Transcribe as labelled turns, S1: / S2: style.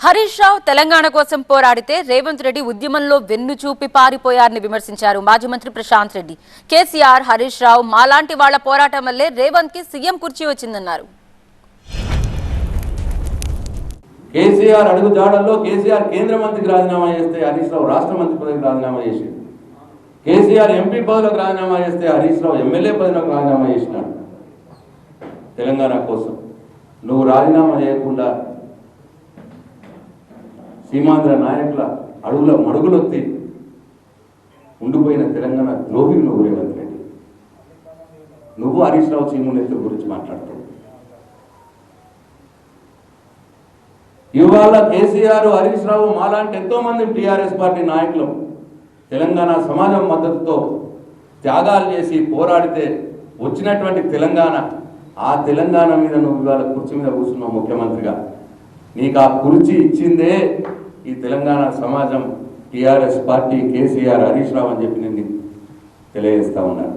S1: హరీష్ రావు తెలంగాణ కోసం పోరాడితే రేవంత్ రెడ్డి ఉద్యమంలో వెన్ను చూపి పారిపోయారని విమర్శించారు మాజీ మంత్రి ప్రశాంత్ రెడ్డి. కేసీఆర్, హరీష్ రావు మాలాంటి వాళ్ల పోరాటం వల్లే రేవంత్ కి సీఎం కుర్చీ వచ్చిందన్నారు.
S2: కేసీఆర్ అడుగు జాడల్లో కేసీఆర్ కేంద్ర మంత్రికి రాజీనామా చేస్తే హరీష్ రావు రాష్ట్ర మంత్రి పదవికి రాజీనామా చేసిండు. కేసీఆర్ ఎంపీ పదవికి రాజీనామా చేస్తే హరీష్ రావు ఎమ్మెల్యే పదవికి రాజీనామా చేసినాడు. తెలంగాణ కోసం నువ్వు రాజీనామా చేయకుండా సీమాంధ్ర నాయకుల అడుగుల మడుగులొత్తి ఉండిపోయిన తెలంగాణ ద్రోహి నువ్వు రేవంత్ రెడ్డి. నువ్వు హరీష్ రావు చీమునెత్తుల గురించి మాట్లాడుతావు. ఇవాళ కేసీఆర్, హరీష్ రావు మాలాంటి ఎంతో మంది టీఆర్ఎస్ పార్టీ నాయకులు తెలంగాణ సమాజం మద్దతుతో త్యాగాలు చేసి పోరాడితే వచ్చినటువంటి తెలంగాణ, ఆ తెలంగాణ మీద నువ్వు ఇవాళ కుర్చీ మీద కూర్చున్నావు ముఖ్యమంత్రిగా. నీకు ఆ కుర్చీ ఇచ్చిందే ఈ తెలంగాణ సమాజం, టీఆర్ఎస్ పార్టీ, కేసీఆర్, హరీష్ రావు అని చెప్పి నేను తెలియజేస్తా ఉన్నాను.